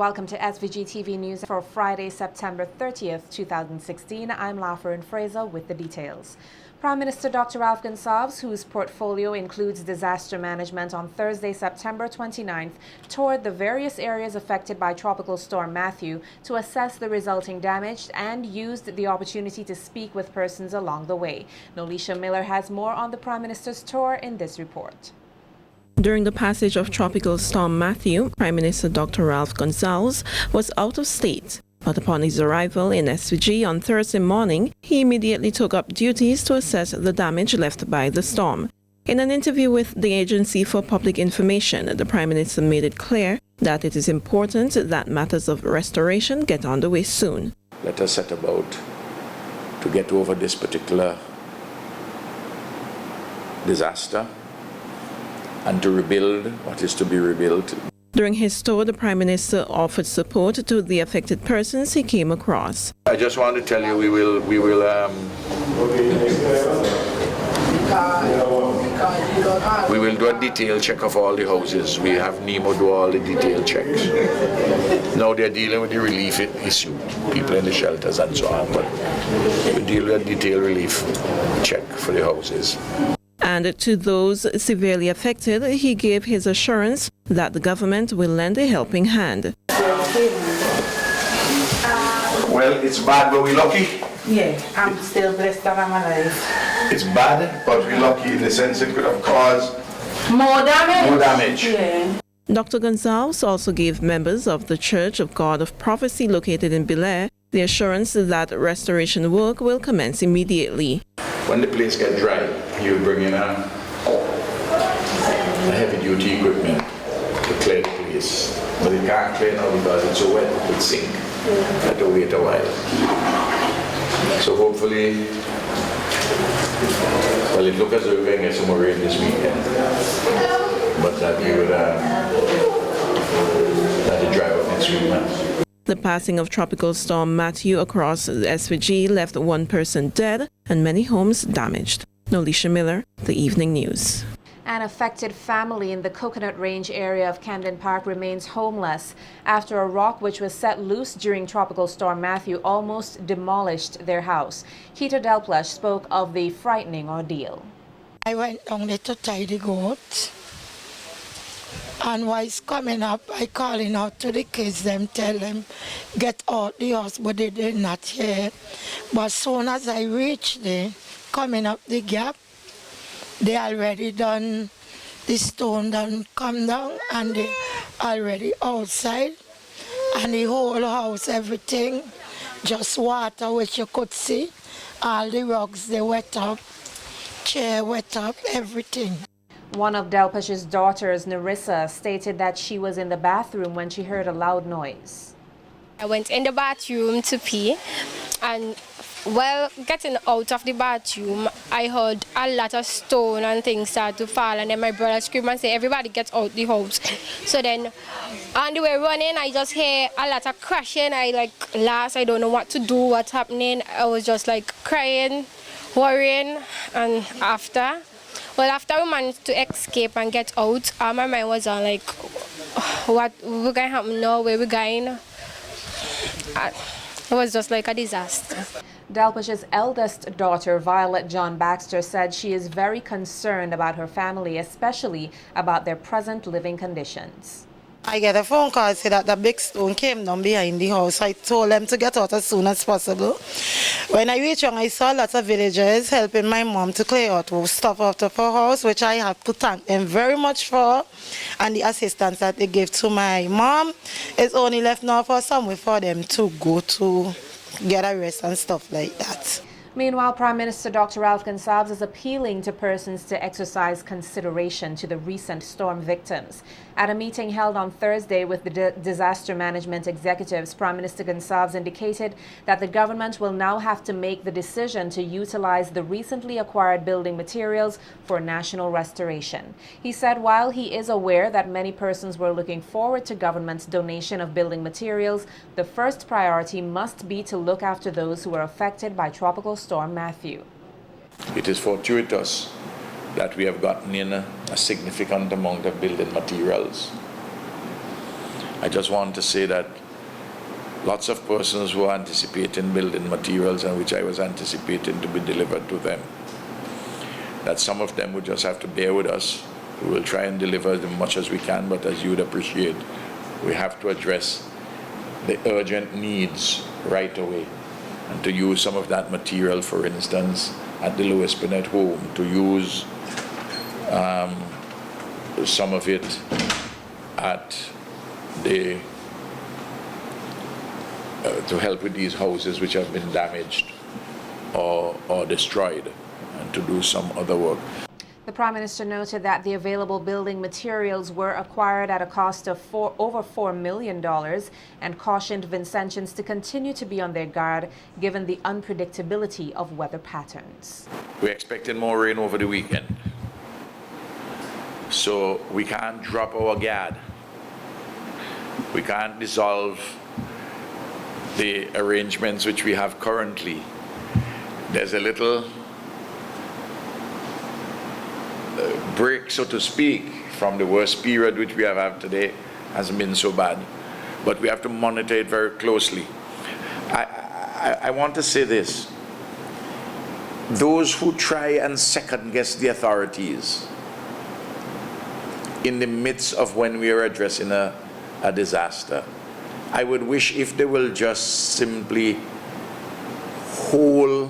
Welcome to SVG-TV News for Friday, September 30th, 2016. I'm Laffern Fraser with the details. Prime Minister Dr. Ralph Gonsalves, whose portfolio includes disaster management, on Thursday, September 29th, toured the various areas affected by Tropical Storm Matthew to assess the resulting damage and used the opportunity to speak with persons along the way. Nolisha Miller has more on the Prime Minister's tour in this report. During the passage of Tropical Storm Matthew, Prime Minister Dr. Ralph Gonsalves was out of state. But upon his arrival in SVG on Thursday morning, he immediately took up duties to assess the damage left by the storm. In an interview with the Agency for Public Information, the Prime Minister made it clear that it is important that matters of restoration get underway soon. Let us set about to get over this particular disaster and to rebuild what is to be rebuilt. During his tour, the Prime Minister offered support to the affected persons he came across. I just want to tell you we will do a detailed check of all the houses. We have NEMO do all the detailed checks. Now they're dealing with the relief issue, people in the shelters and so on, but we deal with a detailed relief check for the houses. And to those severely affected, he gave his assurance that the government will lend a helping hand. Well, it's bad, but we're lucky. Yeah, I'm still blessed that I'm alive. It's bad, but we're lucky in the sense it could have caused more damage. More damage. Yeah. Dr. Gonsalves also gave members of the Church of God of Prophecy located in Belair the assurance that restoration work will commence immediately. When the place gets dry, you bring in a heavy-duty equipment to clear the place. But it can't clear now because it's so wet, it will sink. You have to wait a while. So hopefully, well, it looks as though we're going to get some more rain this weekend. But that we would let it dry up next week now. The passing of Tropical Storm Matthew across the SVG left one person dead and many homes damaged. Nolisha Miller, The Evening News. An affected family in the Coconut Range area of Camden Park remains homeless after a rock which was set loose during Tropical Storm Matthew almost demolished their house. Keita Delplush spoke of the frightening ordeal. I went only to tie the goat. And while it's coming up, I calling out to the kids, them tell them, get out the house, but they did not hear. But as soon as I reached there, coming up the gap, they already done, the stone done come down, and they already outside. And the whole house, everything, just water, which you could see. All the rugs, they wet up, chair wet up, everything. One of Delpush's daughters, Narissa, stated that she was in the bathroom when she heard a loud noise. I went in the bathroom to pee, and while getting out of the bathroom, I heard a lot of stone and things start to fall, and then my brother screamed and said, everybody get out the house. So then, on the way running, I just hear a lot of crashing. I laughed, I don't know what to do, what's happening. I was just crying, worrying, and after we managed to escape and get out, my mind was on what we're going to happen now, where we're going. It was just like a disaster. Delpush's eldest daughter, Violet John Baxter, said she is very concerned about her family, especially about their present living conditions. I get a phone call say that the big stone came down behind the house. I told them to get out as soon as possible. When I reached home, I saw lots of villagers helping my mom to clear out stuff out of her house, which I have to thank them very much for. And the assistance that they gave to my mom is only left now for somewhere for them to go to get a rest and stuff like that. Meanwhile, Prime Minister Dr. Ralph Gonsalves is appealing to persons to exercise consideration to the recent storm victims. At a meeting held on Thursday with the disaster management executives, Prime Minister Gonsalves indicated that the government will now have to make the decision to utilize the recently acquired building materials for national restoration. He said while he is aware that many persons were looking forward to government's donation of building materials, the first priority must be to look after those who were affected by Tropical Storm Matthew. It is fortuitous that we have gotten in a significant amount of building materials. I just want to say that lots of persons were anticipating building materials and which I was anticipating to be delivered to them, that some of them would just have to bear with us. We will try and deliver as much as we can, but as you would appreciate, we have to address the urgent needs right away. And to use some of that material, for instance, at the Lewis Bennett home, to use some of it at the to help with these houses which have been damaged or destroyed, and to do some other work. The Prime Minister noted that the available building materials were acquired at a cost of over $4 million and cautioned Vincentians to continue to be on their guard given the unpredictability of weather patterns. We're expecting more rain over the weekend, so we can't drop our guard. We can't dissolve the arrangements which we have currently. There's a little break, so to speak, from the worst period which we have had today. Hasn't been so bad, but we have to monitor it very closely. I want to say this: those who try and second guess the authorities in the midst of when we are addressing a disaster, I would wish if they will just simply hold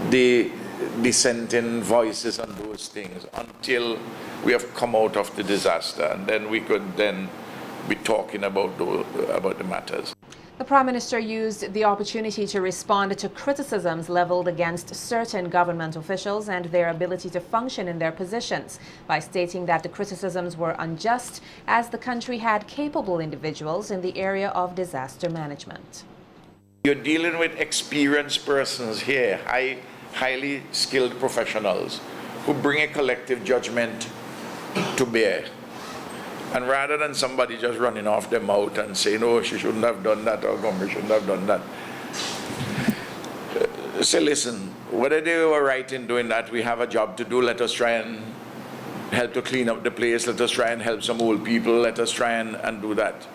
the dissenting voices on those things until we have come out of the disaster, and then we could then be talking about the matters. The Prime Minister used the opportunity to respond to criticisms leveled against certain government officials and their ability to function in their positions by stating that the criticisms were unjust as the country had capable individuals in the area of disaster management. You're dealing with experienced persons here, highly skilled professionals who bring a collective judgment to bear. And rather than somebody just running off their mouth and saying, oh, she shouldn't have done that, or Gomer shouldn't have done that. Say, listen, whether they were right in doing that, we have a job to do. Let us try and help to clean up the place. Let us try and help some old people. Let us try and do that.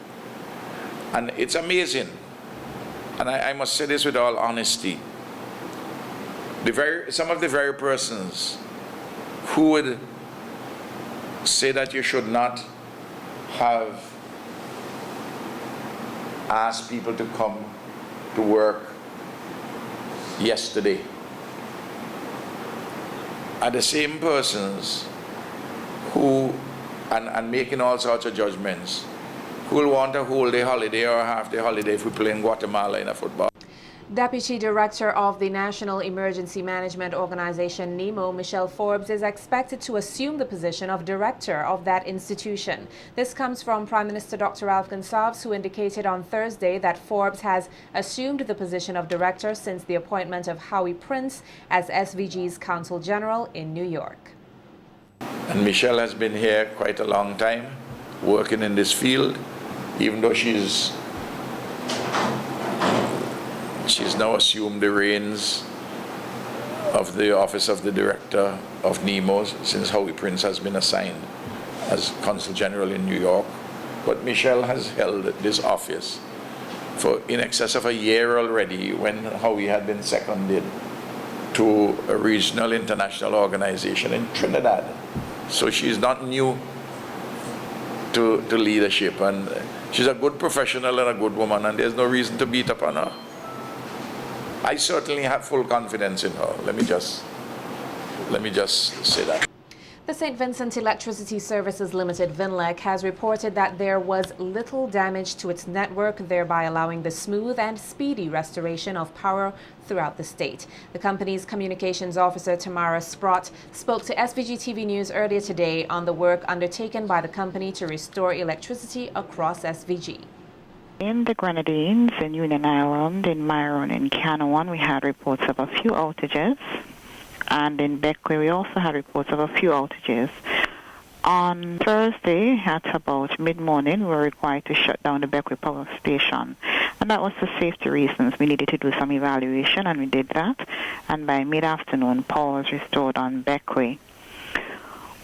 And it's amazing. And I must say this with all honesty. Some of the very persons who would say that you should not have asked people to come to work yesterday are the same persons who, and making all sorts of judgments, who will want a whole day holiday or a half day holiday if we play in Guatemala in a football. Deputy Director of the National Emergency Management Organization, NEMO, Michelle Forbes, is expected to assume the position of director of that institution. This comes from Prime Minister Dr. Ralph Gonsalves, who indicated on Thursday that Forbes has assumed the position of director since the appointment of Howie Prince as SVG's Consul General in New York. And Michelle has been here quite a long time, working in this field, even though she's now assumed the reins of the office of the director of NEMO since Howie Prince has been assigned as Consul General in New York. But Michelle has held this office for in excess of a year already, when Howie had been seconded to a regional international organization in Trinidad. So she's not new to leadership, and she's a good professional and a good woman, and there's no reason to beat up on her. I certainly have full confidence in her. Let me just say that. The St. Vincent Electricity Services Limited, VINLEC, has reported that there was little damage to its network, thereby allowing the smooth and speedy restoration of power throughout the state. The company's communications officer, Tamara Sprott, spoke to SVG-TV News earlier today on the work undertaken by the company to restore electricity across SVG. In the Grenadines, in Union Island, in Myron, in Canouan, we had reports of a few outages. And in Beckley, we also had reports of a few outages. On Thursday, at about mid-morning, we were required to shut down the Beckley Power Station. And that was for safety reasons. We needed to do some evaluation, and we did that. And by mid-afternoon, power was restored on Beckley.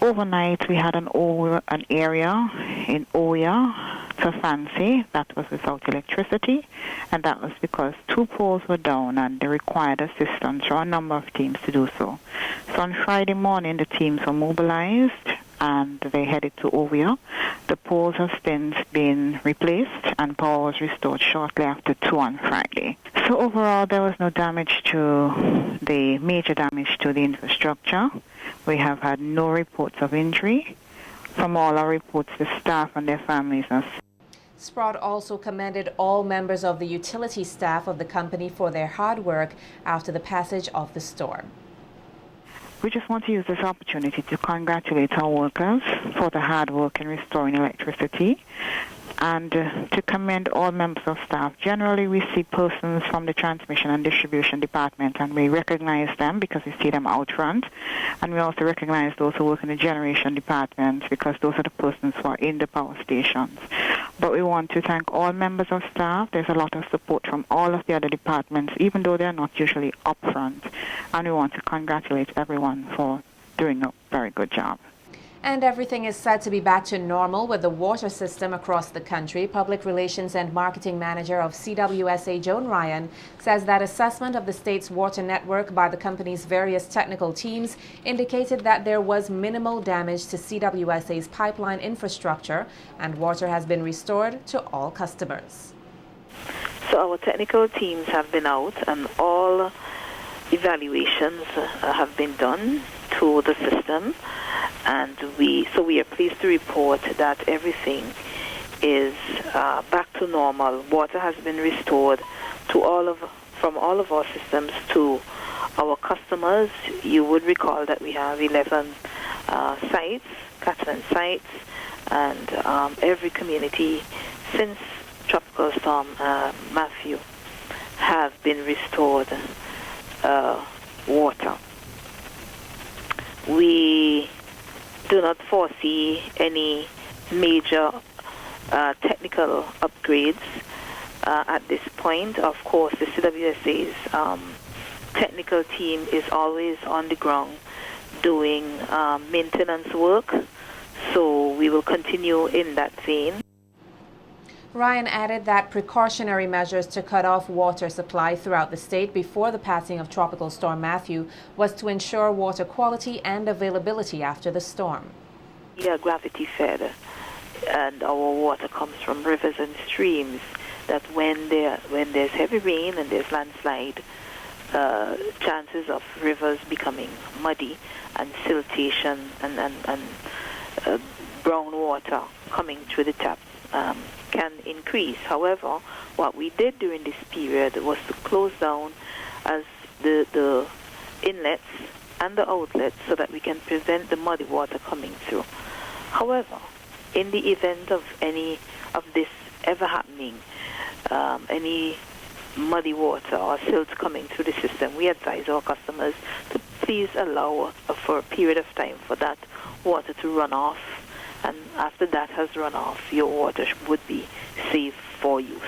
Overnight, we had an area in Oya so fancy, that was without electricity, and that was because 2 poles were down and they required assistance from a number of teams to do so. So on Friday morning, the teams were mobilized and they headed to Ovia. The poles have since been replaced and power was restored shortly after 2 on Friday. So overall, there was no major damage to the infrastructure. We have had no reports of injury. From all our reports, the staff and their families are safe. Sprott also commended all members of the utility staff of the company for their hard work after the passage of the storm. We just want to use this opportunity to congratulate our workers for the hard work in restoring electricity and to commend all members of staff. Generally, we see persons from the transmission and distribution department, and we recognize them because we see them out front. And we also recognize those who work in the generation department because those are the persons who are in the power stations. But we want to thank all members of staff. There's a lot of support from all of the other departments, even though they're not usually up front. And we want to congratulate everyone for doing a very good job. And everything is set to be back to normal with the water system across the country. Public Relations and Marketing Manager of CWSA, Joan Ryan, says that assessment of the state's water network by the company's various technical teams indicated that there was minimal damage to CWSA's pipeline infrastructure and water has been restored to all customers. So our technical teams have been out and all evaluations have been done to the system, and we are pleased to report that everything is back to normal. Water has been restored to from all of our systems to our customers. You would recall that we have 11 sites, catchment sites, and every community since Tropical Storm Matthew have been restored water. We do not foresee any major technical upgrades at this point. Of course, the CWSA's technical team is always on the ground doing maintenance work, so we will continue in that vein. Ryan added that precautionary measures to cut off water supply throughout the state before the passing of Tropical Storm Matthew was to ensure water quality and availability after the storm. We are gravity fed, and our water comes from rivers and streams. That when there's heavy rain and there's landslide, chances of rivers becoming muddy and siltation and brown water coming through the taps can increase. However, what we did during this period was to close down as the inlets and the outlets so that we can prevent the muddy water coming through. However, in the event of any of this ever happening, any muddy water or silt coming through the system, we advise our customers to please allow for a period of time for that water to run off, and after that has run off, your water would be safe for use.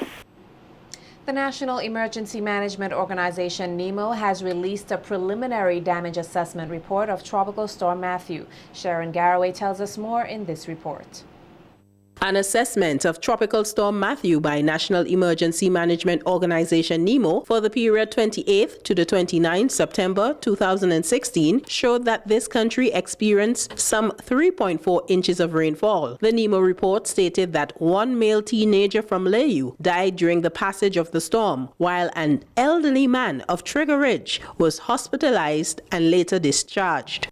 The National Emergency Management Organization, NEMO, has released a preliminary damage assessment report of Tropical Storm Matthew. Sharon Garraway tells us more in this report. An assessment of Tropical Storm Matthew by National Emergency Management Organization NEMO for the period 28th to the 29th September 2016 showed that this country experienced some 3.4 inches of rainfall. The NEMO report stated that one male teenager from Layou died during the passage of the storm, while an elderly man of Trigger Ridge was hospitalized and later discharged.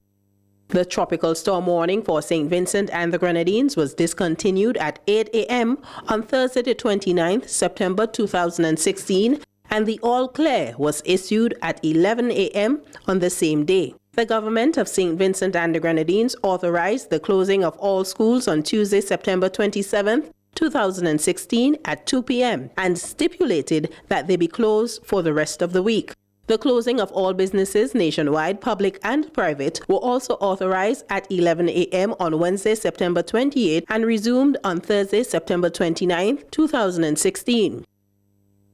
The tropical storm warning for St. Vincent and the Grenadines was discontinued at 8 a.m. on Thursday the 29th September 2016, and the all clear was issued at 11 a.m. on the same day. The government of St. Vincent and the Grenadines authorized the closing of all schools on Tuesday, September 27th, 2016 at 2 p.m. and stipulated that they be closed for the rest of the week. The closing of all businesses nationwide, public and private, were also authorized at 11 a.m. on Wednesday, September 28 and resumed on Thursday, September 29, 2016.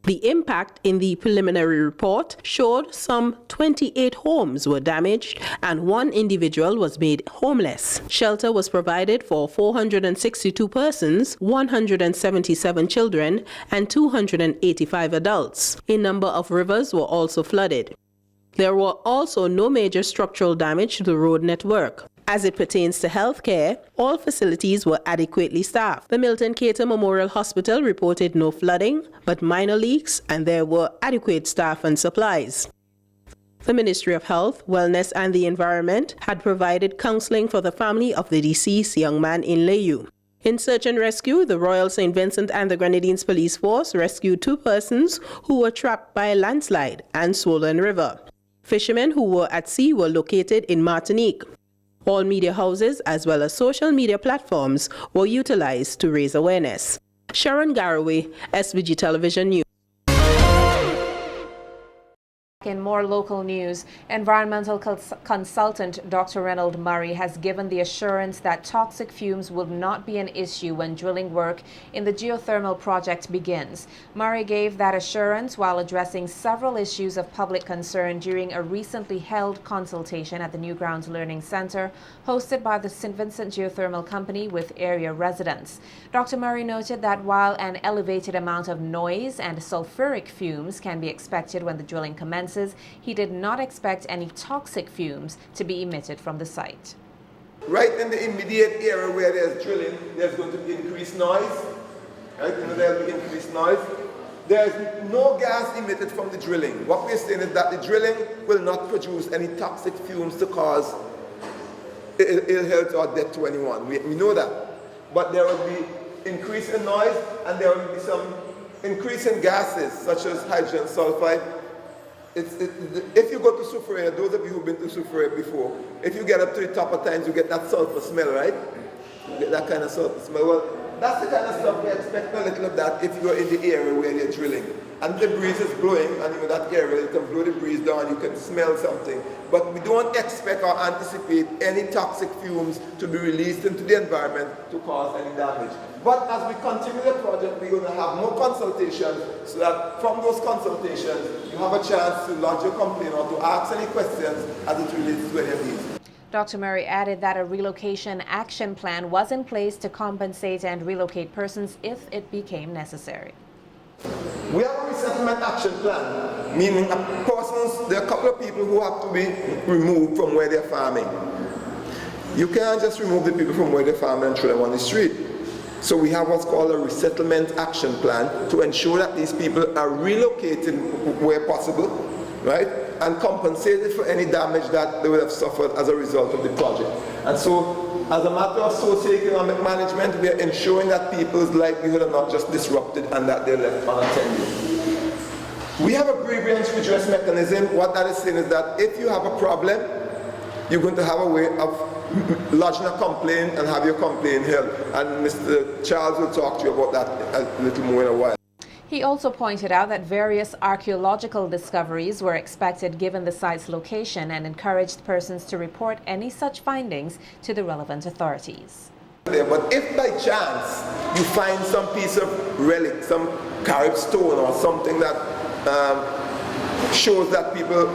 The impact in the preliminary report showed some 28 homes were damaged and one individual was made homeless. Shelter was provided for 462 persons, 177 children, and 285 adults. A number of rivers were also flooded. There were also no major structural damage to the road network. As it pertains to healthcare, all facilities were adequately staffed. The Milton Cater Memorial Hospital reported no flooding, but minor leaks, and there were adequate staff and supplies. The Ministry of Health, Wellness and the Environment had provided counseling for the family of the deceased young man in Layou. In search and rescue, the Royal St. Vincent and the Grenadines Police Force rescued 2 persons who were trapped by a landslide and swollen river. Fishermen who were at sea were located in Martinique. All media houses as well as social media platforms were utilized to raise awareness. Sharon Garraway, SVG Television News. In more local news, environmental consultant Dr. Reynold Murray has given the assurance that toxic fumes will not be an issue when drilling work in the geothermal project begins. Murray gave that assurance while addressing several issues of public concern during a recently held consultation at the Newgrounds Learning Center hosted by the St. Vincent Geothermal Company with area residents. Dr. Murray noted that while an elevated amount of noise and sulfuric fumes can be expected when the drilling commences, he did not expect any toxic fumes to be emitted from the site. Right in the immediate area where there's drilling, there's going to be increased noise. Right? There'll be increased noise. There's no gas emitted from the drilling. What we're saying is that the drilling will not produce any toxic fumes to cause ill health or death to anyone. We know that. But there will be increase in noise, and there will be some increase in gases such as hydrogen sulfide. If you go to Soufriere, those of you who've been to Soufriere before, if you get up to the top of times, you get that sulfur smell, right? You get that kind of sulfur smell. Well, that's the kind of stuff we expect a little of that if you're in the area where you're drilling. And the breeze is blowing, and in that area, you can blow the breeze down, you can smell something. But we don't expect or anticipate any toxic fumes to be released into the environment to cause any damage. But as we continue the project, we're going to have more consultations, so that from those consultations, you have a chance to lodge your complaint or to ask any questions as it relates to any of these. Dr. Murray added that a relocation action plan was in place to compensate and relocate persons if it became necessary. We have a resettlement action plan, meaning there are a couple of people who have to be removed from where they're farming. You can't just remove the people from where they're farming and throw them on the street. So we have what's called a resettlement action plan to ensure that these people are relocated where possible, right, and compensated for any damage that they would have suffered as a result of the project. And so, as a matter of socio-economic management, we are ensuring that people's livelihood are not just disrupted and that they're left unattended. We have a grievance redress mechanism. What that is saying is that if you have a problem, you're going to have a way of lodging a complaint and have your complaint heard. And Mr. Charles will talk to you about that a little more in a while. He also pointed out that various archaeological discoveries were expected given the site's location and encouraged persons to report any such findings to the relevant authorities. But if by chance you find some piece of relic, some carved stone or something that shows that people,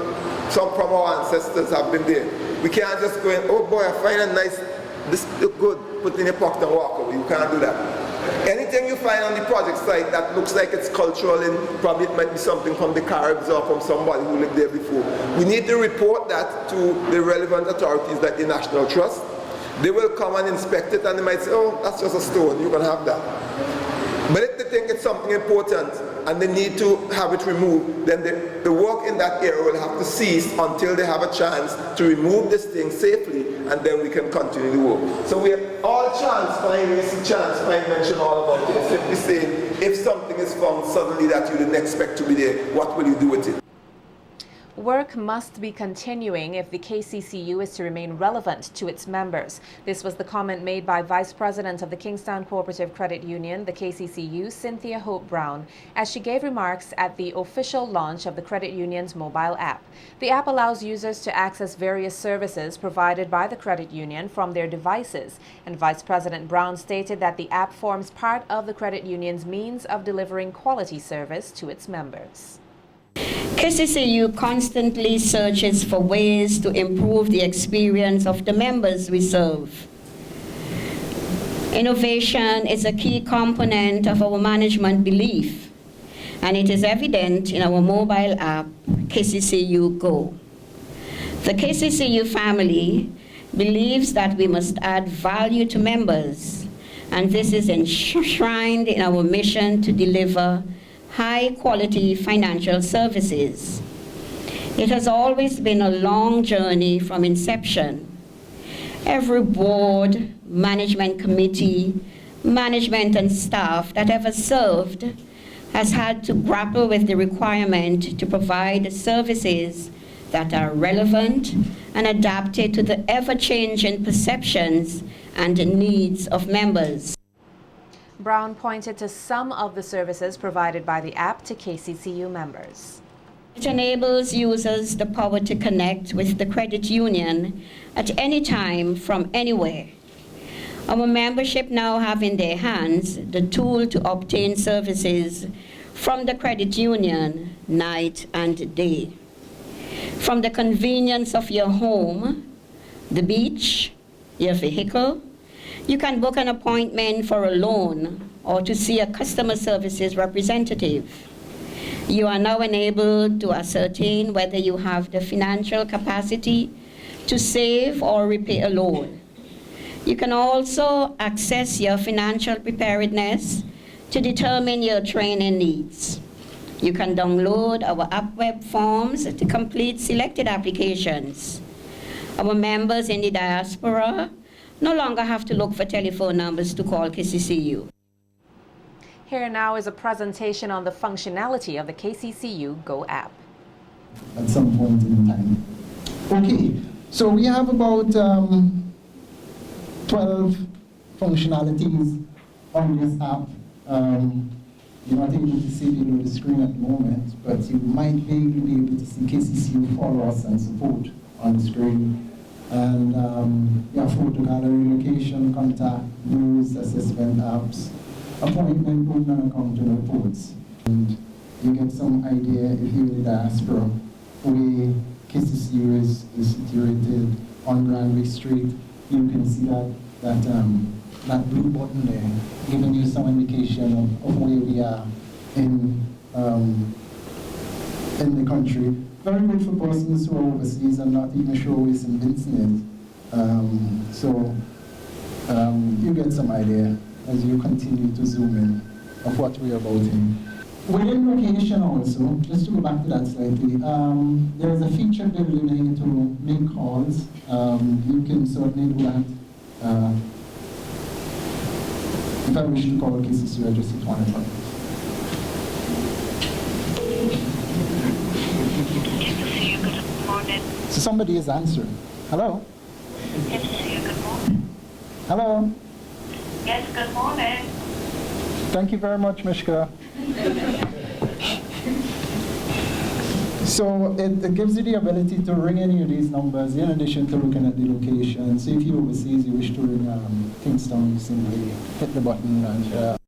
some from our ancestors have been there, we can't just go in, oh boy, I find a nice, this look good, put it in your pocket and walk away. You can't do that. Anything you find on the project site that looks like it's cultural and probably it might be something from the Caribs or from somebody who lived there before, we need to report that to the relevant authorities like the National Trust. They will come and inspect it and they might say, oh, that's just a stone, you can have that. But if they think it's something important and they need to have it removed, then the work in that area will have to cease until they have a chance to remove this thing safely, and then we can continue the work. So we have all chance find mention all about it. Simply saying, if something is found suddenly that you didn't expect to be there, what will you do with it? Work must be continuing if the KCCU is to remain relevant to its members. This was the comment made by Vice President of the Kingstown Cooperative Credit Union, the KCCU, Cynthia Hope Brown, as she gave remarks at the official launch of the credit union's mobile app. The app allows users to access various services provided by the credit union from their devices, and Vice President Brown stated that the app forms part of the credit union's means of delivering quality service to its members. KCCU constantly searches for ways to improve the experience of the members we serve. Innovation is a key component of our management belief, and it is evident in our mobile app, KCCU Go. The KCCU family believes that we must add value to members, and this is enshrined in our mission to deliver high-quality financial services. It has always been a long journey from inception. Every board, management committee, management and staff that ever served has had to grapple with the requirement to provide services that are relevant and adapted to the ever-changing perceptions and needs of members. Brown pointed to some of the services provided by the app to KCCU members. It enables users the power to connect with the credit union at any time from anywhere. Our membership now have in their hands the tool to obtain services from the credit union night and day. From the convenience of your home, the beach, your vehicle, you can book an appointment for a loan or to see a customer services representative. You are now enabled to ascertain whether you have the financial capacity to save or repay a loan. You can also access your financial preparedness to determine your training needs. You can download our app web forms to complete selected applications. Our members in the diaspora no longer have to look for telephone numbers to call KCCU. Here now is a presentation on the functionality of the KCCU Go app. At some point in time. Okay, so we have about 12 functionalities on this app. You're not able to see it on the screen at the moment, but you might be able to see KCCU follow us and support on the screen. And you have photo gallery, location, contact, news, assessment apps, appointment, book and accounting reports. And you get some idea if you're in the diaspora, where KCCU is situated on Granby Street. You can see that blue button there, giving you some indication of where we are in the country. Very good for persons who are overseas and not even sure where St. Vincent is. So you get some idea as you continue to zoom in of what we're about in. Within location also, just to go back to that slightly, there's a feature built in here to make calls. You can certainly do that. If I wish to call KCCU, I just hit one button. So somebody is answering. Hello? Good morning. Hello? Yes, good morning. Thank you very much, Mishka. So it gives you the ability to ring any of these numbers in addition to looking at the location. So if you're overseas, you wish to ring Kingstown, you simply hit the button and